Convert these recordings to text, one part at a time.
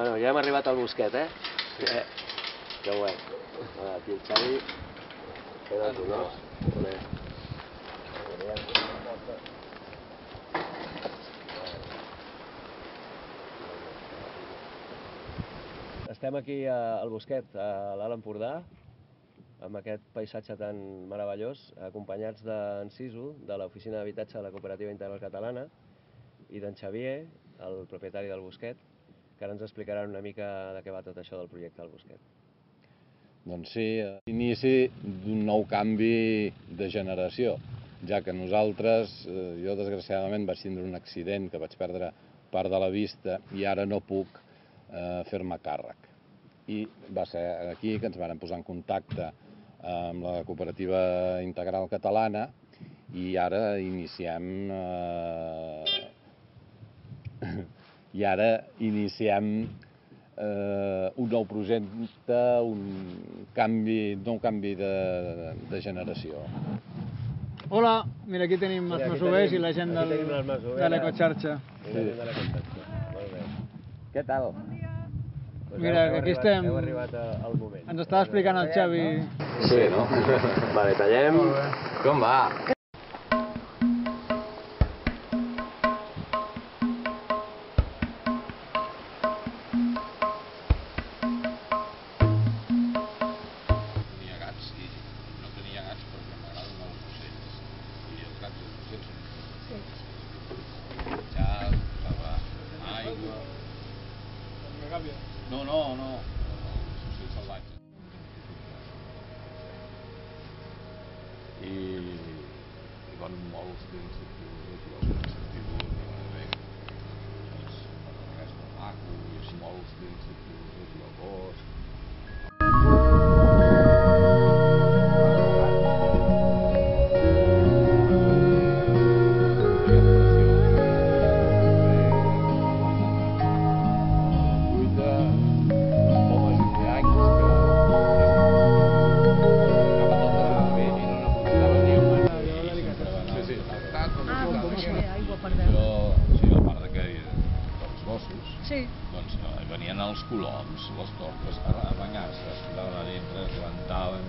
Bueno, ja hem arribat al Bosquet, eh? Que guai. Aquí el Xavi. Queda tu, no? Estem aquí al Bosquet, a l'Alt Empordà, amb aquest paisatge tan meravellós, acompanyats d'en Sisu, de l'Oficina d'Habitatge de la Cooperativa Integral Catalana, i d'en Xavier, el propietari del Bosquet, que ara ens explicaran una mica de què va tot això del projecte del Bosquet. Doncs sí, inici d'un nou canvi de generació, ja que nosaltres, jo desgraciadament vaig tindre un accident que vaig perdre part de la vista i ara no puc fer-me càrrec. I va ser aquí que ens vam posar en contacte amb la Cooperativa Integral Catalana i ara iniciem un nou projecte, un nou canvi de generació. Hola, mira, aquí tenim els masovers i la gent de l'Ecoxarxa. Què tal? Mira, que aquí estem. Heu arribat al moment. Ens estava explicant el Xavi. Sí, no? Vale, tallem. Com va? No, els ocells salvatges. I van molts d'insectívors, i els insectívors, aquesta maco, i molts d'insectívors, llavors. Venien els coloms, les torques, a banyar-se, es ficaven a dintre, es levantaven,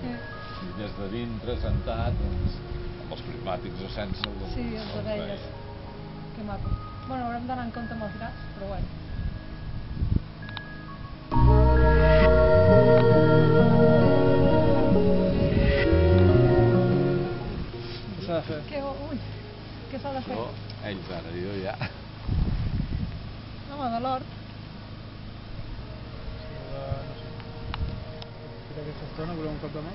i des de dintre, sentat, amb els prismàtics o sense... Sí, els abelles. Que maco. Bueno, haurem d'anar en compte amb els gats, però bueno. Què s'ha de fer? Què s'ha de fer? No, ells ara, jo ja. Home, de l'hort. Aquesta estona, voleu un cop de mà?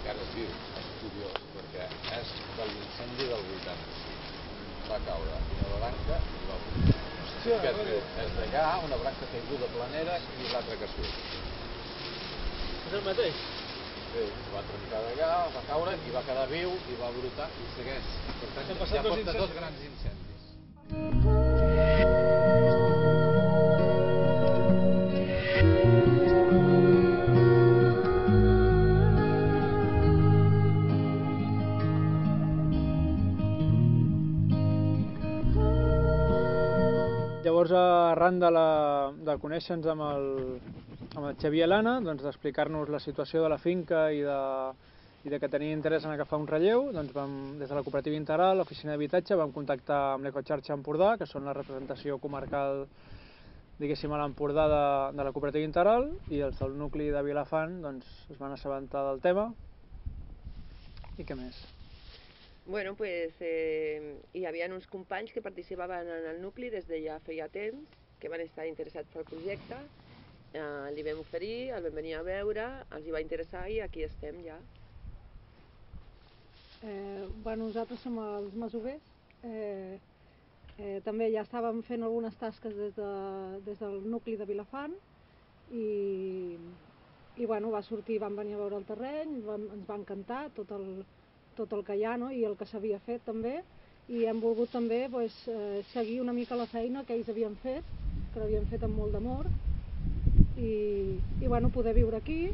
encara es viu, és curiós, perquè és de l'incendi del 85. Va caure una branca i va volar. És d'allà, una branca caiguda planera i l'altra que surt. És el mateix? Sí, va trencar d'allà, va caure i va quedar viu i va brotar i segueix. Per tant, ja porta dos grans incendis. llavors, arran de conèixer-nos amb el Xavier i l'Anna, d'explicar-nos la situació de la finca i de que tenia interès en agafar un relleu, doncs des de la cooperativa integral, l'oficina d'habitatge, vam contactar amb l'Ecoxarxa Empordà, que són la representació comarcal, diguéssim, a l'Empordà de la cooperativa integral, i els del nucli de Vilafant es van assabentar del tema. I què més? Bueno, pues hi havia uns companys que participaven en el nucli des de ja feia temps, que van estar interessats pel projecte, li vam oferir, el vam venir a veure, els hi va interessar i aquí estem ja. Nosaltres som els masovers, també ja estàvem fent algunes tasques des del nucli de Vilafant i va sortir, vam venir a veure el terreny, ens va encantar tot el que hi ha i el que s'havia fet també, i hem volgut també seguir una mica la feina que ells havien fet, que l'havien fet amb molt d'amor, i poder viure aquí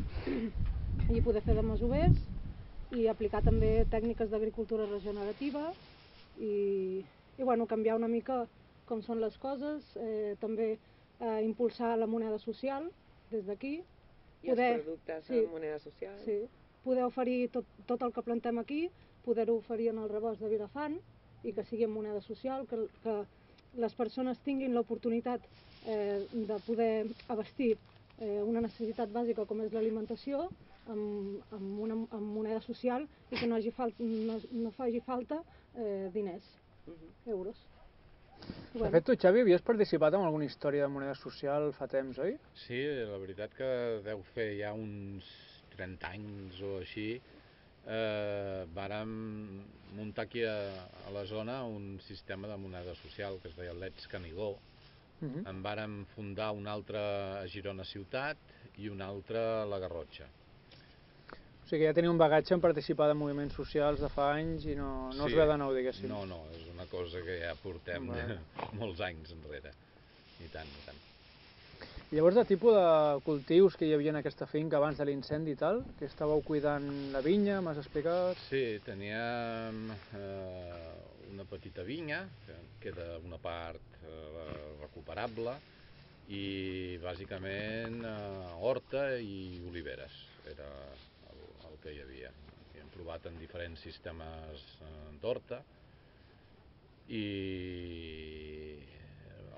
i poder fer de masovers i aplicar també tècniques d'agricultura regenerativa i canviar una mica com són les coses, també impulsar la moneda social des d'aquí. I els productes en moneda social. Sí, poder oferir tot el que plantem aquí, poder-ho oferir en el rebost de Vilafant i que sigui en moneda social, que les persones tinguin l'oportunitat de poder abastir una necessitat bàsica com és l'alimentació amb moneda social i que no faci falta diners, euros. De fet, tu, Xavi, havies participat en alguna història de moneda social fa temps, oi? Sí, la veritat que deu fer ja uns 30 anys o així. Vàrem muntar aquí a la zona un sistema de moneda social que es deia Let's Canigó. En vàrem fundar un altre a Girona Ciutat i un altre a la Garrotxa. O sigui que ja tenia un bagatge en participar de moviments socials de fa anys i no us ve de nou, diguéssim. No, és una cosa que ja portem molts anys enrere. I tant, i tant. I llavors, de tipus de cultius que hi havia en aquesta finca abans de l'incendi i tal, que estàveu cuidant la vinya, m'has explicat? Sí, teníem una petita vinya, que queda una part recuperable, i bàsicament horta i oliveres era el que hi havia. Hem provat en diferents sistemes d'horta i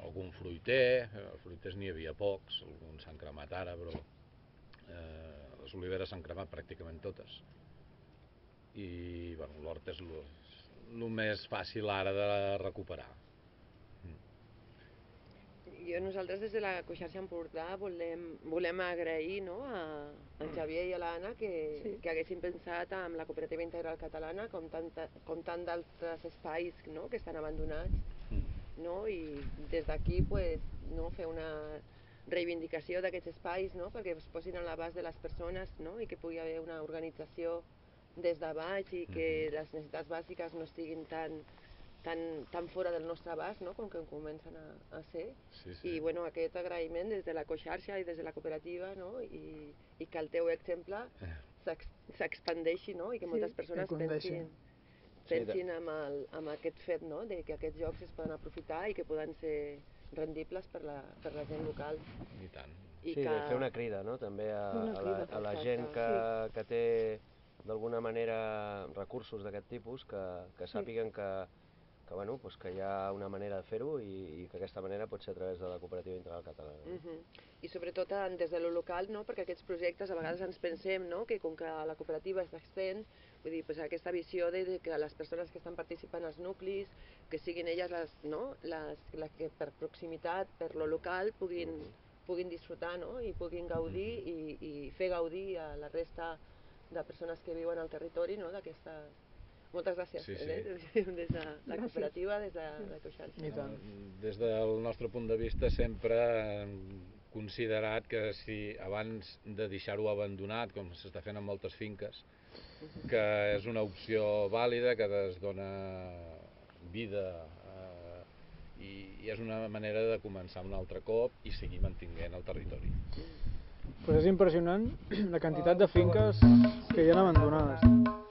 algun fruiter, fruiters n'hi havia pocs, alguns s'han cremat ara, però les oliveres s'han cremat pràcticament totes. I l'horta és el més fàcil ara de recuperar. Nosaltres des de la Ecoxarxa Empordà volem agrair a en Xavier i a l'Anna que haguessin pensat en la cooperativa integral catalana com tant d'altres espais que estan abandonats, i des d'aquí fer una reivindicació d'aquests espais perquè es posin a l'abast de les persones i que pugui haver una organització des de baix i que les necessitats bàsiques no estiguin tan fora del nostre abast com que comencen a ser. I aquest agraïment des de l'Ecoxarxa i des de la cooperativa i que el teu exemple s'expandeixi i que moltes persones pensin en aquest fet que aquests jocs es poden aprofitar i que poden ser rendibles per la gent local. I tant. Sí, de fer una crida també a la gent que té d'alguna manera recursos d'aquest tipus, que sàpiguen que hi ha una manera de fer-ho i que aquesta manera pot ser a través de la cooperativa integral catalana. I sobretot des de lo local, perquè aquests projectes a vegades ens pensem que com que la cooperativa s'estén, vull dir, aquesta visió de que les persones que estan participant als nuclis, que siguin elles les que per proximitat, per lo local, puguin disfrutar i puguin gaudir i fer gaudir a la resta de persones que viuen al territori d'aquestes. Moltes gràcies, des de la cooperativa, des de l'Ecoxarxa. Des del nostre punt de vista sempre hem considerat que si abans de deixar-ho abandonat, com s'està fent en moltes finques, que és una opció vàlida, que es dona vida i és una manera de començar un altre cop i seguir mantenint el territori. És impressionant la quantitat de finques que hi ha abandonades.